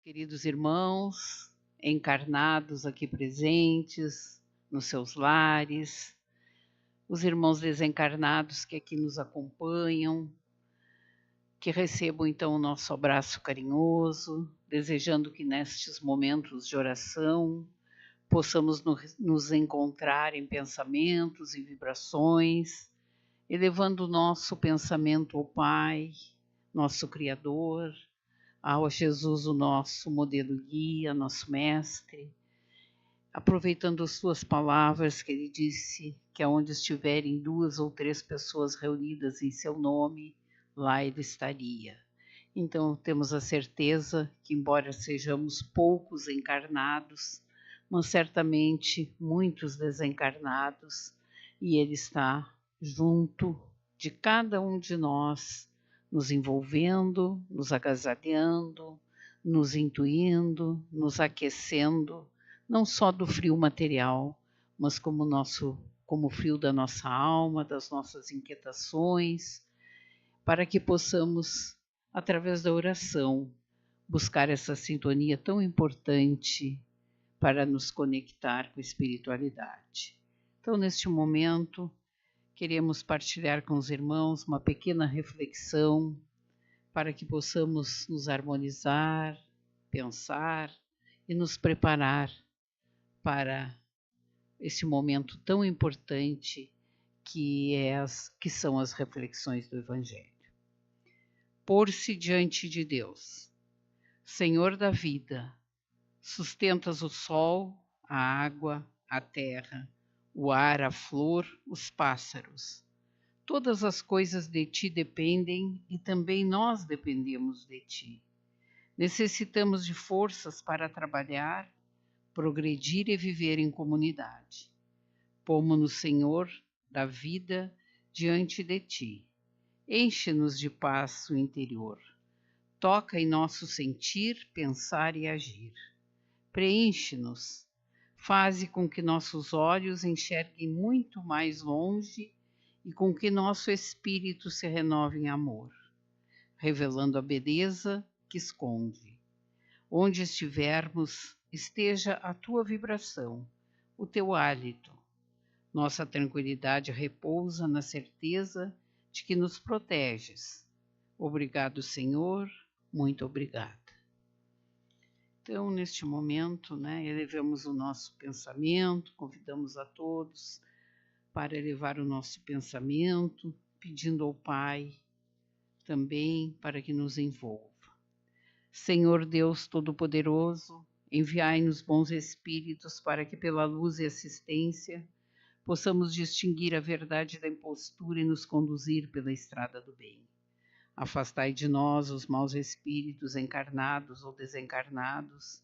Queridos irmãos, encarnados aqui presentes, nos seus lares, os irmãos desencarnados que aqui nos acompanham, que recebam então o nosso abraço carinhoso, desejando que nestes momentos de oração possamos nos encontrar em pensamentos e vibrações, elevando o nosso pensamento ao Pai, nosso Criador, ao Jesus, o nosso modelo guia, nosso mestre, aproveitando as suas palavras que ele disse que aonde estiverem 2 ou 3 pessoas reunidas em seu nome, lá ele estaria. Então temos a certeza que, embora sejamos poucos encarnados, mas certamente muitos desencarnados, e ele está junto de cada um de nós, nos envolvendo, nos agasalhando, nos intuindo, nos aquecendo, não só do frio material, mas como o frio da nossa alma, das nossas inquietações, para que possamos, através da oração, buscar essa sintonia tão importante para nos conectar com a espiritualidade. Então, neste momento, queremos partilhar com os irmãos uma pequena reflexão para que possamos nos harmonizar, pensar e nos preparar para esse momento tão importante que são as reflexões do Evangelho. Pôr-se diante de Deus, Senhor da vida, sustentas o sol, a água, a terra, o ar, a flor, os pássaros. Todas as coisas de ti dependem e também nós dependemos de ti. Necessitamos de forças para trabalhar, progredir e viver em comunidade. Pomo-nos, Senhor, da vida diante de ti. Enche-nos de paz o interior. Toca em nosso sentir, pensar e agir. Preenche-nos. Faze com que nossos olhos enxerguem muito mais longe e com que nosso espírito se renove em amor, revelando a beleza que esconde. Onde estivermos, esteja a tua vibração, o teu hálito. Nossa tranquilidade repousa na certeza de que nos proteges. Obrigado, Senhor, muito obrigada. Então, neste momento, elevamos o nosso pensamento, convidamos a todos para elevar o nosso pensamento, pedindo ao Pai também para que nos envolva. Senhor Deus Todo-Poderoso, enviai-nos bons espíritos para que, pela luz e assistência, possamos distinguir a verdade da impostura e nos conduzir pela estrada do bem. Afastai de nós os maus espíritos encarnados ou desencarnados,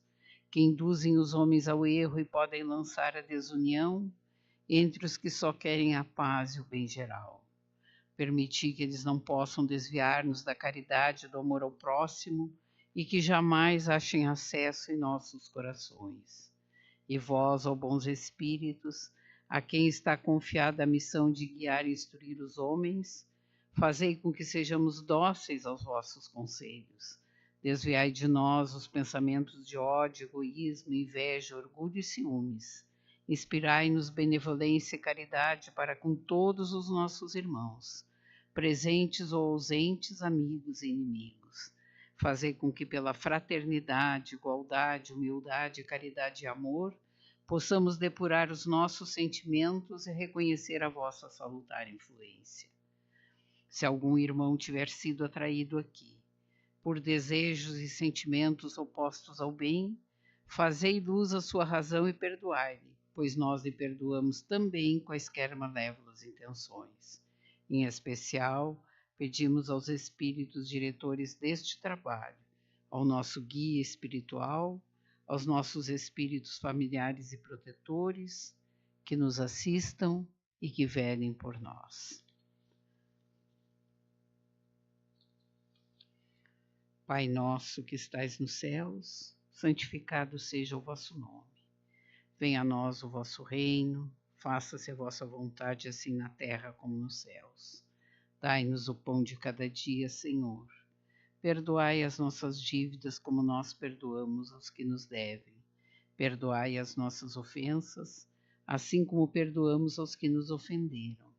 que induzem os homens ao erro e podem lançar a desunião entre os que só querem a paz e o bem geral. Permiti que eles não possam desviar-nos da caridade e do amor ao próximo e que jamais achem acesso em nossos corações. E vós, ó bons espíritos, a quem está confiada a missão de guiar e instruir os homens, fazei com que sejamos dóceis aos vossos conselhos. Desviai de nós os pensamentos de ódio, egoísmo, inveja, orgulho e ciúmes. Inspirai-nos benevolência e caridade para com todos os nossos irmãos, presentes ou ausentes, amigos e inimigos. Fazei com que pela fraternidade, igualdade, humildade, caridade e amor, possamos depurar os nossos sentimentos e reconhecer a vossa salutar influência. Se algum irmão tiver sido atraído aqui por desejos e sentimentos opostos ao bem, fazei luz à sua razão e perdoai-lhe, pois nós lhe perdoamos também quaisquer malévolas intenções. Em especial, pedimos aos espíritos diretores deste trabalho, ao nosso guia espiritual, aos nossos espíritos familiares e protetores, que nos assistam e que velem por nós. Pai nosso que estais nos céus, santificado seja o vosso nome. Venha a nós o vosso reino, faça-se a vossa vontade, assim na terra como nos céus. Dai-nos o pão de cada dia, Senhor. Perdoai as nossas dívidas como nós perdoamos aos que nos devem. Perdoai as nossas ofensas, assim como perdoamos aos que nos ofenderam.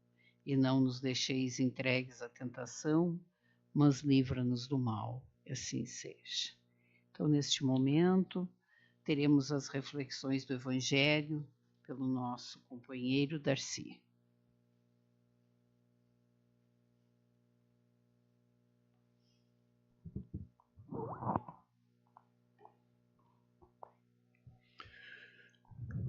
E não nos deixeis entregues à tentação, mas livra-nos do mal. Assim seja. Então, neste momento, teremos as reflexões do Evangelho pelo nosso companheiro Darcy.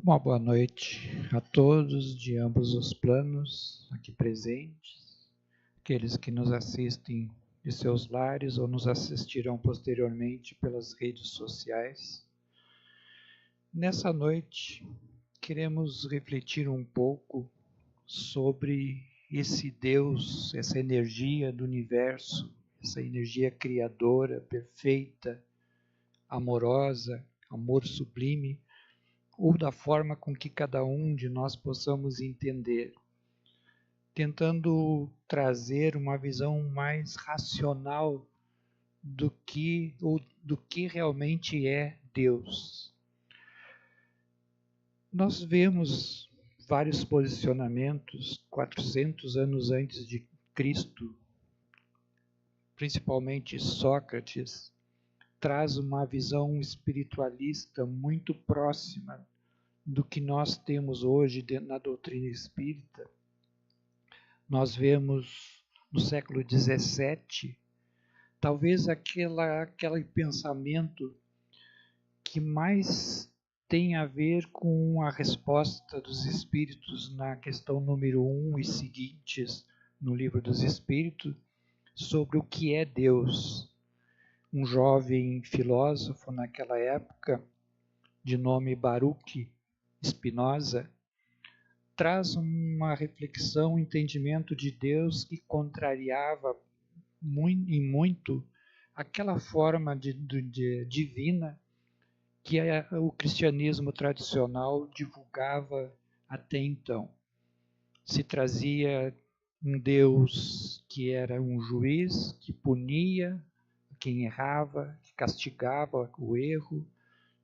Uma boa noite a todos de ambos os planos aqui presentes, aqueles que nos assistem de seus lares ou nos assistirão posteriormente pelas redes sociais. Nessa noite, queremos refletir um pouco sobre esse Deus, essa energia do universo, essa energia criadora, perfeita, amorosa, amor sublime, ou da forma com que cada um de nós possamos entender, tentando trazer uma visão mais racional do que realmente é Deus. Nós vemos vários posicionamentos 400 anos antes de Cristo, principalmente Sócrates, traz uma visão espiritualista muito próxima do que nós temos hoje na doutrina espírita. Nós vemos no século XVII, talvez aquele pensamento que mais tem a ver com a resposta dos espíritos na questão número 1 e seguintes no Livro dos Espíritos, sobre o que é Deus. Um jovem filósofo naquela época, de nome Baruch Spinoza, traz uma reflexão, um entendimento de Deus que contrariava em muito aquela forma de divina que o cristianismo tradicional divulgava até então. Se trazia um Deus que era um juiz, que punia quem errava, que castigava o erro,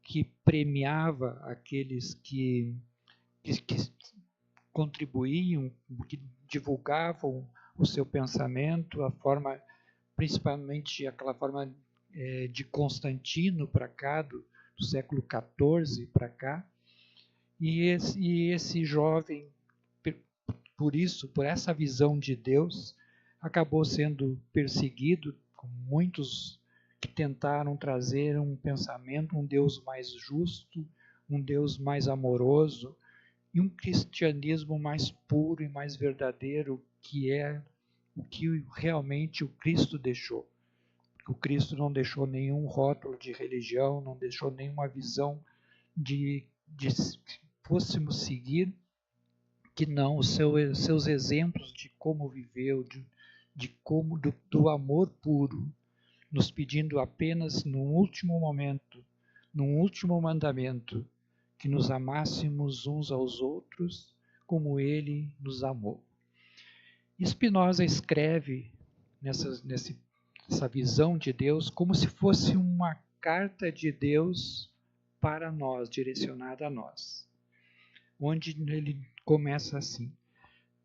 que premiava aqueles que contribuíam, que divulgavam o seu pensamento, a forma, principalmente aquela forma de Constantino para cá, do século XIV para cá, e esse jovem, por essa visão de Deus, acabou sendo perseguido, com muitos que tentaram trazer um pensamento, um Deus mais justo, um Deus mais amoroso, e um cristianismo mais puro e mais verdadeiro, que é o que realmente o Cristo deixou. O Cristo não deixou nenhum rótulo de religião, não deixou nenhuma visão de fôssemos seguir, que não os seus exemplos de como viveu, do amor puro, nos pedindo apenas no último momento, num último mandamento, que nos amássemos uns aos outros como ele nos amou. Spinoza escreve nessa visão de Deus como se fosse uma carta de Deus para nós, direcionada a nós, onde ele começa assim: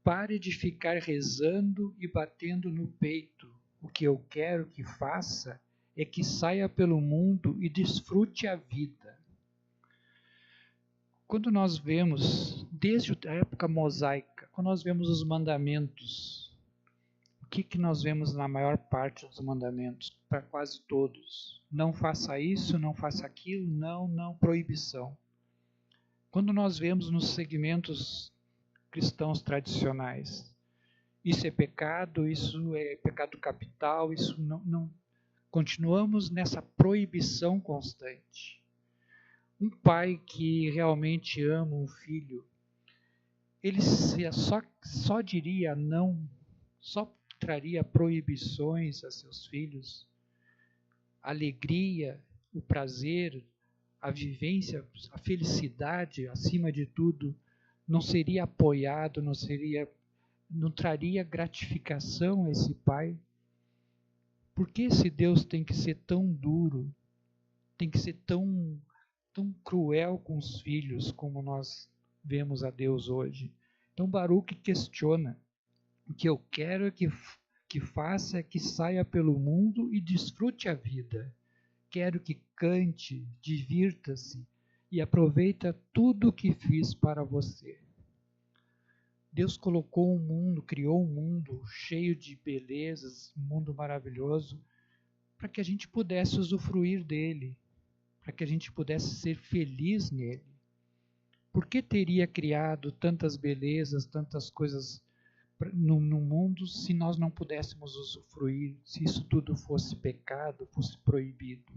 pare de ficar rezando e batendo no peito. O que eu quero que faça é que saia pelo mundo e desfrute a vida. Quando nós vemos, desde a época mosaica, quando nós vemos os mandamentos, o que nós vemos na maior parte dos mandamentos? Para quase todos. Não faça isso, não faça aquilo, não, proibição. Quando nós vemos nos segmentos cristãos tradicionais, isso é pecado, isso é pecado capital, isso não. Continuamos nessa proibição constante. Um pai que realmente ama um filho, ele só diria não, só traria proibições a seus filhos, a alegria, o prazer, a vivência, a felicidade, acima de tudo, não seria apoiado, não traria gratificação a esse pai. Por que esse Deus tem que ser tão duro, tem que ser tão cruel com os filhos como nós vemos a Deus hoje? Então Baruque questiona: o que eu quero é que faça é que saia pelo mundo e desfrute a vida. Quero que cante, divirta-se e aproveita tudo o que fiz para você. Deus colocou um mundo, criou um mundo cheio de belezas, um mundo maravilhoso, para que a gente pudesse usufruir dele, para que a gente pudesse ser feliz nele. Por que teria criado tantas belezas, tantas coisas no mundo se nós não pudéssemos usufruir, se isso tudo fosse pecado, fosse proibido?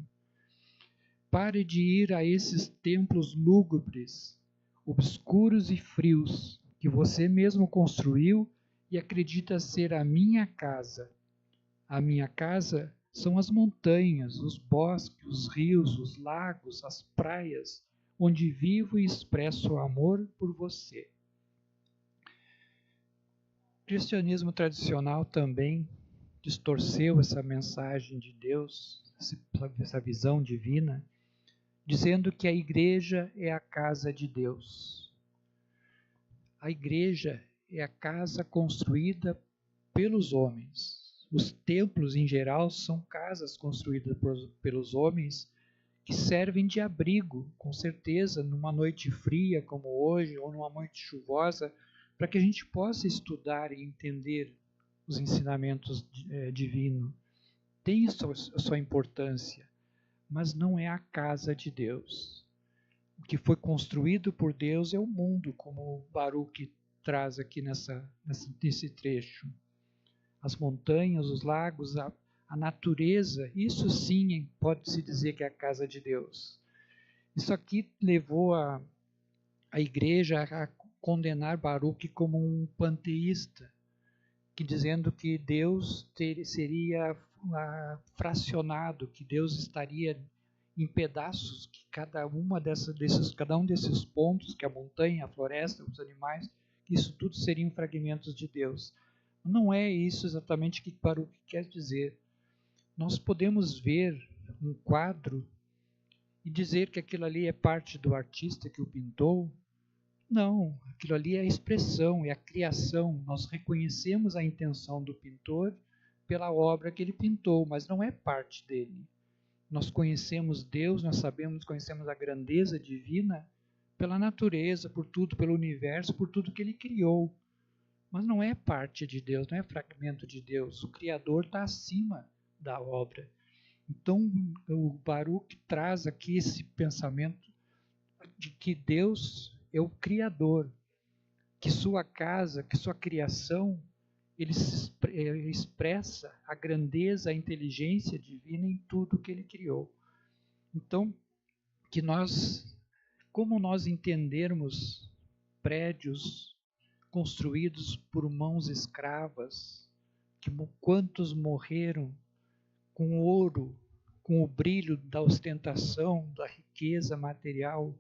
Pare de ir a esses templos lúgubres, obscuros e frios, que você mesmo construiu e acredita ser a minha casa. A minha casa são as montanhas, os bosques, os rios, os lagos, as praias, onde vivo e expresso o amor por você. O cristianismo tradicional também distorceu essa mensagem de Deus, essa visão divina, dizendo que a igreja é a casa de Deus. A igreja é a casa construída pelos homens. Os templos, em geral, são casas construídas pelos homens que servem de abrigo, com certeza, numa noite fria como hoje, ou numa noite chuvosa, para que a gente possa estudar e entender os ensinamentos divinos. Tem a sua importância, mas não é a casa de Deus. O que foi construído por Deus é o mundo, como o Baruque traz aqui nesse trecho. As montanhas, os lagos, a natureza, isso sim pode-se dizer que é a casa de Deus. Isso aqui levou a igreja a condenar Baruque como um panteísta, que dizendo que Deus seria fracionado, que Deus estaria em pedaços, que cada um desses pontos, que a montanha, a floresta, os animais, isso tudo seriam fragmentos de Deus. Não é isso exatamente que Baruque quer dizer. Nós podemos ver um quadro e dizer que aquilo ali é parte do artista que o pintou. Não, aquilo ali é a expressão, é a criação. Nós reconhecemos a intenção do pintor pela obra que ele pintou, mas não é parte dele. Nós conhecemos Deus, conhecemos a grandeza divina pela natureza, por tudo, pelo universo, por tudo que ele criou. Mas não é parte de Deus, não é fragmento de Deus. O Criador está acima da obra. Então, o Baruque traz aqui esse pensamento de que Deus é o Criador, que sua casa, que sua criação, ele expressa a grandeza, a inteligência divina em tudo que ele criou. Então, como nós entendermos prédios construídos por mãos escravas, quantos morreram com ouro, com o brilho da ostentação, da riqueza material,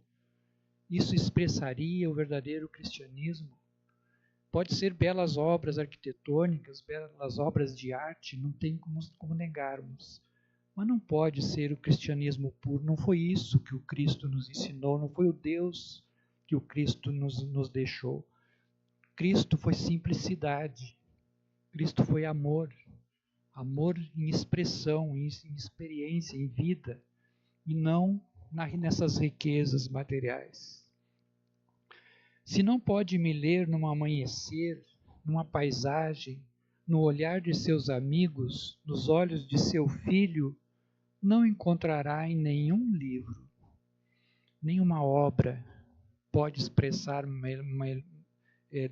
isso expressaria o verdadeiro cristianismo? Pode ser belas obras arquitetônicas, belas obras de arte, não tem como negarmos. Mas não pode ser o cristianismo puro. Não foi isso que o Cristo nos ensinou, não foi o Deus que o Cristo nos deixou. Cristo foi simplicidade. Cristo foi amor. Amor em expressão, em experiência, em vida, e não nessas riquezas materiais. Se não pode me ler num amanhecer, numa paisagem, no olhar de seus amigos, nos olhos de seu filho, não encontrará em nenhum livro, nenhuma obra pode expressar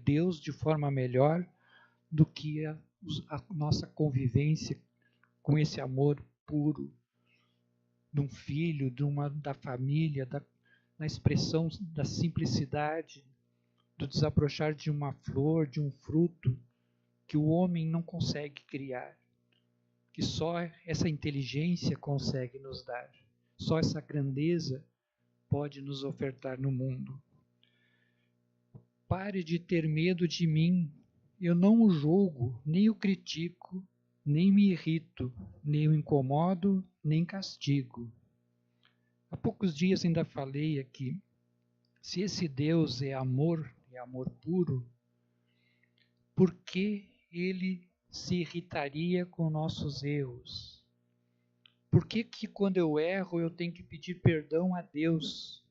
Deus de forma melhor do que a nossa convivência com esse amor puro de um filho, da família, na expressão da simplicidade, do desabrochar de uma flor, de um fruto que o homem não consegue criar, que só essa inteligência consegue nos dar, só essa grandeza pode nos ofertar no mundo. Pare de ter medo de mim, eu não o julgo, nem o critico, nem me irrito, nem o incomodo, nem castigo. Há poucos dias ainda falei aqui, se esse Deus é amor puro, por que ele se irritaria com nossos erros? Por que quando eu erro eu tenho que pedir perdão a Deus?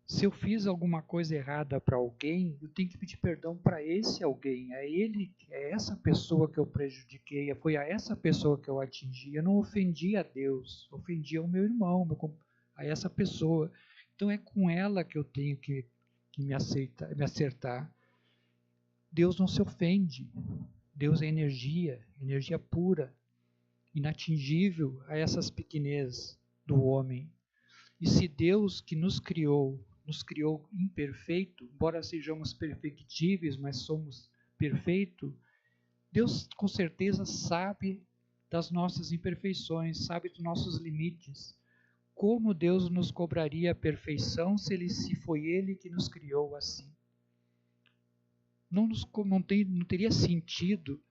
Se eu fiz alguma coisa errada para alguém, eu tenho que pedir perdão para esse alguém. É essa pessoa que eu prejudiquei, foi a essa pessoa que eu atingi. Eu não ofendi a Deus, ofendi ao meu irmão, a essa pessoa. Então é com ela que eu tenho que me acertar. Deus não se ofende. Deus é energia pura, inatingível a essas pequenezas do homem. E se Deus que nos criou imperfeito, embora sejamos perfectíveis, mas somos perfeitos, Deus com certeza sabe das nossas imperfeições, sabe dos nossos limites. Como Deus nos cobraria a perfeição se foi Ele que nos criou assim? Não teria sentido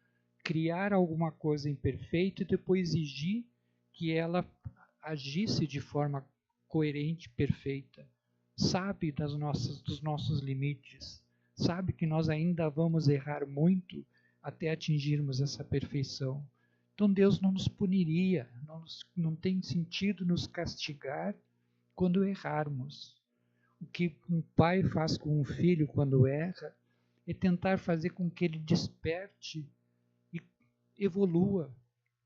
criar alguma coisa imperfeita e depois exigir que ela agisse de forma coerente, perfeita. Sabe dos nossos limites, sabe que nós ainda vamos errar muito até atingirmos essa perfeição. Então Deus não nos puniria, não tem sentido nos castigar quando errarmos. O que um pai faz com um filho quando erra é tentar fazer com que ele desperte e evolua,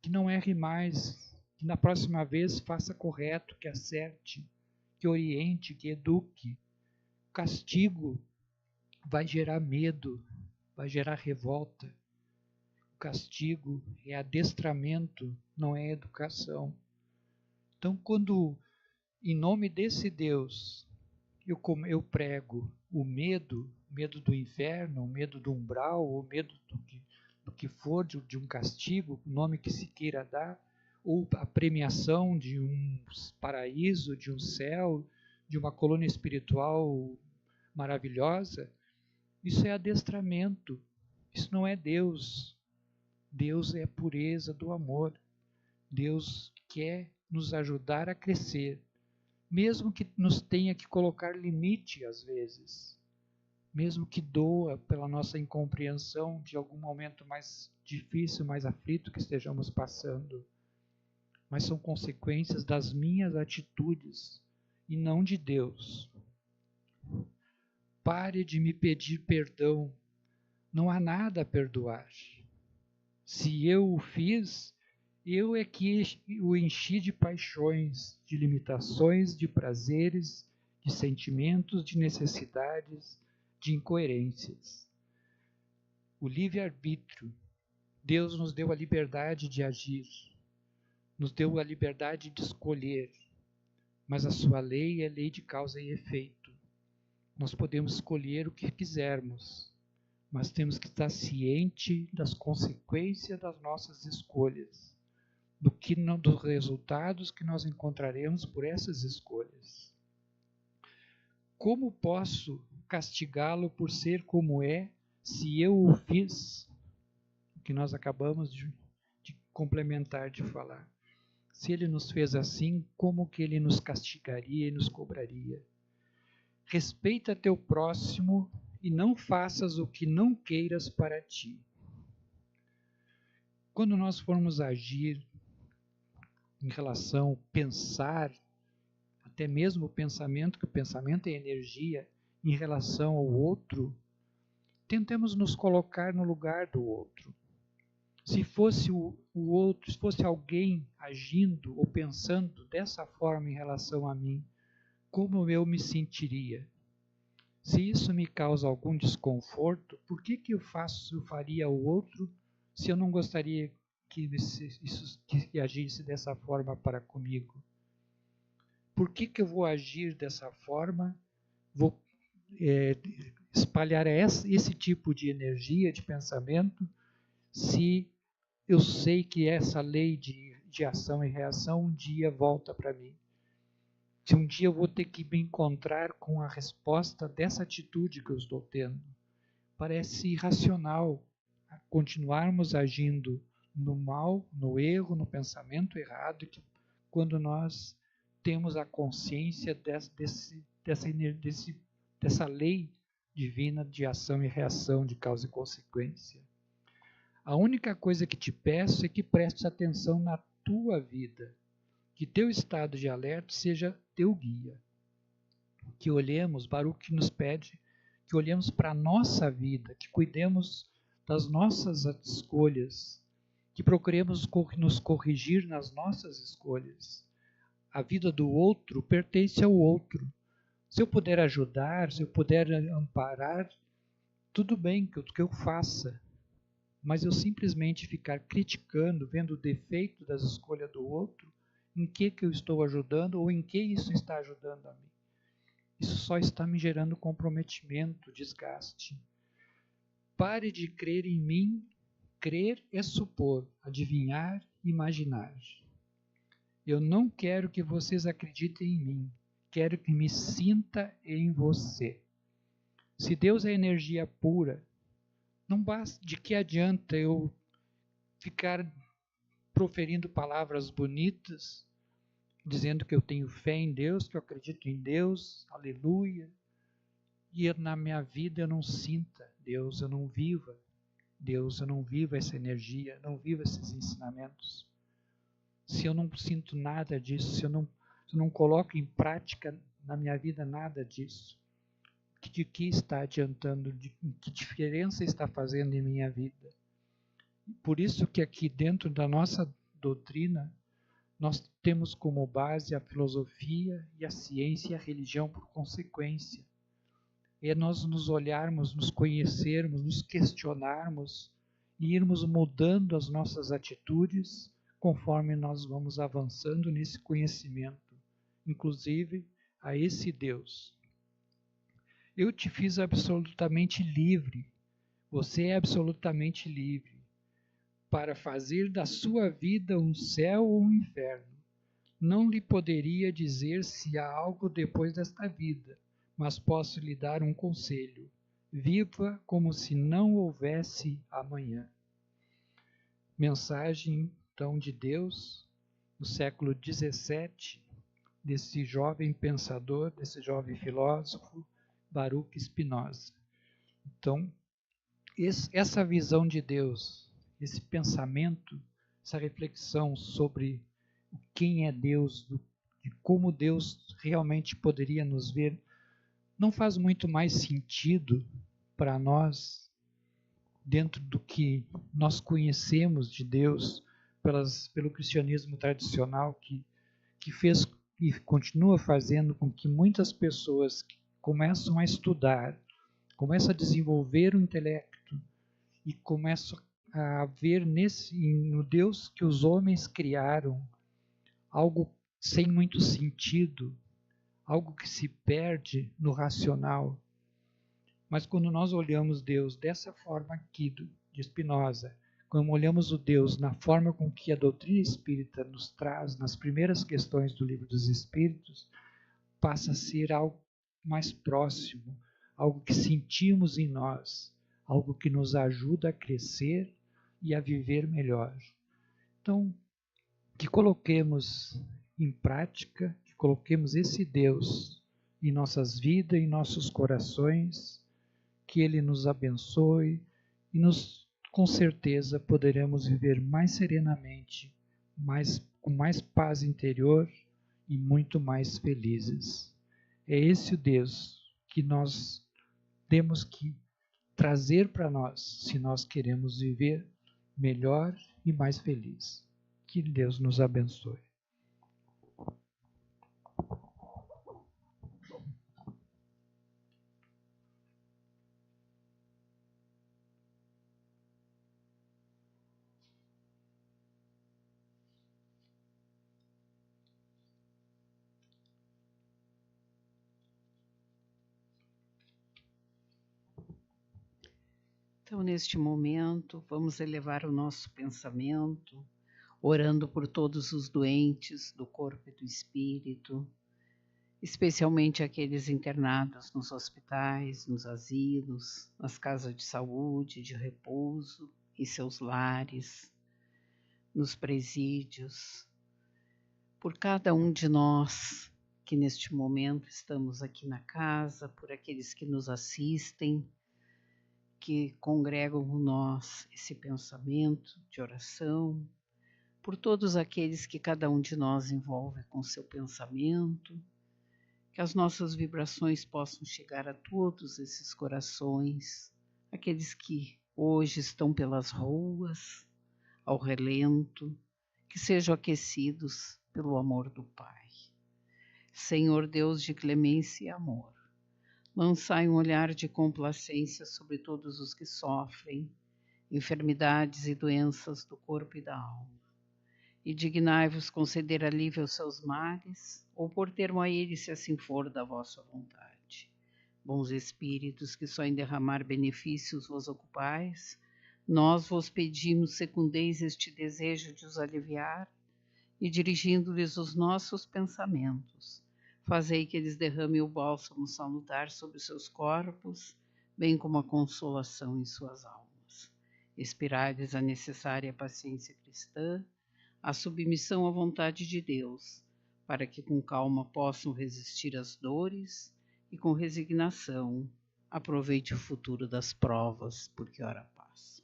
que não erre mais, que na próxima vez faça correto, que acerte, que oriente, que eduque. O castigo vai gerar medo, vai gerar revolta. O castigo é adestramento, não é educação. Então, quando, em nome desse Deus, eu prego o medo do inferno, o medo do umbral, o medo do que for de um castigo, o nome que se queira dar, ou a premiação de um paraíso, de um céu, de uma colônia espiritual maravilhosa, isso é adestramento, isso não é Deus. Deus é a pureza do amor. Deus quer nos ajudar a crescer, mesmo que nos tenha que colocar limite às vezes, mesmo que doa pela nossa incompreensão de algum momento mais difícil, mais aflito que estejamos passando. Mas são consequências das minhas atitudes e não de Deus. Pare de me pedir perdão. Não há nada a perdoar. Se eu o fiz, eu é que o enchi de paixões, de limitações, de prazeres, de sentimentos, de necessidades, de incoerências. O livre-arbítrio. Deus nos deu a liberdade de agir, nos deu a liberdade de escolher, mas a sua lei é lei de causa e efeito. Nós podemos escolher o que quisermos, mas temos que estar ciente das consequências das nossas escolhas, dos resultados que nós encontraremos por essas escolhas. Como posso castigá-lo por ser como é, se eu o fiz? O que nós acabamos de complementar, de falar. Se ele nos fez assim, como que ele nos castigaria e nos cobraria? Respeita teu próximo e não faças o que não queiras para ti. Quando nós formos agir em relação, pensar, até mesmo o pensamento, que o pensamento é energia, em relação ao outro, tentemos nos colocar no lugar do outro. Se fosse o outro, se fosse alguém agindo ou pensando dessa forma em relação a mim, como eu me sentiria? Se isso me causa algum desconforto, por que eu faria ao outro se eu não gostaria que agisse dessa forma para comigo? Por que eu vou agir dessa forma? Vou espalhar esse tipo de energia, de pensamento, se eu sei que essa lei de ação e reação um dia volta para mim. Se um dia eu vou ter que me encontrar com a resposta dessa atitude que eu estou tendo. Parece irracional continuarmos agindo no mal, no erro, no pensamento errado, quando nós temos a consciência dessa lei divina de ação e reação, de causa e consequência. A única coisa que te peço é que prestes atenção na tua vida, que teu estado de alerta seja teu guia. Que olhemos, Baruch nos pede, que olhemos para a nossa vida, que cuidemos das nossas escolhas, que procuremos nos corrigir nas nossas escolhas. A vida do outro pertence ao outro. Se eu puder ajudar, se eu puder amparar, tudo bem que eu faça. Mas eu simplesmente ficar criticando, vendo o defeito das escolhas do outro, em que eu estou ajudando ou em que isso está ajudando a mim. Isso só está me gerando comprometimento, desgaste. Pare de crer em mim. Crer é supor, adivinhar, imaginar. Eu não quero que vocês acreditem em mim. Quero que me sinta em você. Se Deus é energia pura, não basta, de que adianta eu ficar proferindo palavras bonitas, dizendo que eu tenho fé em Deus, que eu acredito em Deus, aleluia, e na minha vida eu não sinta Deus, eu não viva Deus, eu não vivo essa energia, não vivo esses ensinamentos. Se eu não sinto nada disso, se eu não coloco em prática na minha vida nada disso, de que está adiantando, de que diferença está fazendo em minha vida? Por isso que aqui dentro da nossa doutrina, nós temos como base a filosofia e a ciência e a religião por consequência. É nós nos olharmos, nos conhecermos, nos questionarmos e irmos mudando as nossas atitudes conforme nós vamos avançando nesse conhecimento, inclusive a esse Deus. Eu te fiz absolutamente livre, você é absolutamente livre, para fazer da sua vida um céu ou um inferno. Não lhe poderia dizer se há algo depois desta vida, mas posso lhe dar um conselho. Viva como se não houvesse amanhã. Mensagem, então, de Deus, no século XVII, desse jovem pensador, desse jovem filósofo, Baruch Spinoza. Então, essa visão de Deus, esse pensamento, essa reflexão sobre quem é Deus, de como Deus realmente poderia nos ver, não faz muito mais sentido para nós, dentro do que nós conhecemos de Deus, pelo cristianismo tradicional, que fez e continua fazendo com que muitas pessoas começam a estudar, começam a desenvolver o intelecto e começam a ver no Deus que os homens criaram algo sem muito sentido, algo que se perde no racional. Mas quando nós olhamos Deus dessa forma aqui de Spinoza, quando olhamos o Deus na forma com que a doutrina espírita nos traz nas primeiras questões do Livro dos Espíritos, passa a ser algo mais próximo, algo que sentimos em nós, algo que nos ajuda a crescer e a viver melhor. Então, que coloquemos em prática, que coloquemos esse Deus em nossas vidas, em nossos corações, que Ele nos abençoe e com certeza poderemos viver mais serenamente, com mais paz interior e muito mais felizes. É esse o Deus que nós temos que trazer para nós, se nós queremos viver melhor e mais feliz. Que Deus nos abençoe. Então, neste momento, vamos elevar o nosso pensamento, orando por todos os doentes do corpo e do espírito, especialmente aqueles internados nos hospitais, nos asilos, nas casas de saúde, de repouso, em seus lares, nos presídios, por cada um de nós que neste momento estamos aqui na casa, por aqueles que nos assistem, que congregam em nós esse pensamento de oração, por todos aqueles que cada um de nós envolve com seu pensamento, que as nossas vibrações possam chegar a todos esses corações, aqueles que hoje estão pelas ruas, ao relento, que sejam aquecidos pelo amor do Pai. Senhor Deus de clemência e amor, lançai um olhar de complacência sobre todos os que sofrem enfermidades e doenças do corpo e da alma, e dignai-vos conceder alívio aos seus males, ou por termo a eles, se assim for da vossa vontade. Bons Espíritos, que só em derramar benefícios vos ocupais, nós vos pedimos, secundeis este desejo de os aliviar, e dirigindo-lhes os nossos pensamentos, fazei que eles derramem o bálsamo salutar sobre os seus corpos, bem como a consolação em suas almas. Inspirai-lhes a necessária paciência cristã, a submissão à vontade de Deus, para que com calma possam resistir às dores e com resignação aproveite o futuro das provas, porque ora passa.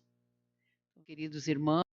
Queridos irmãos,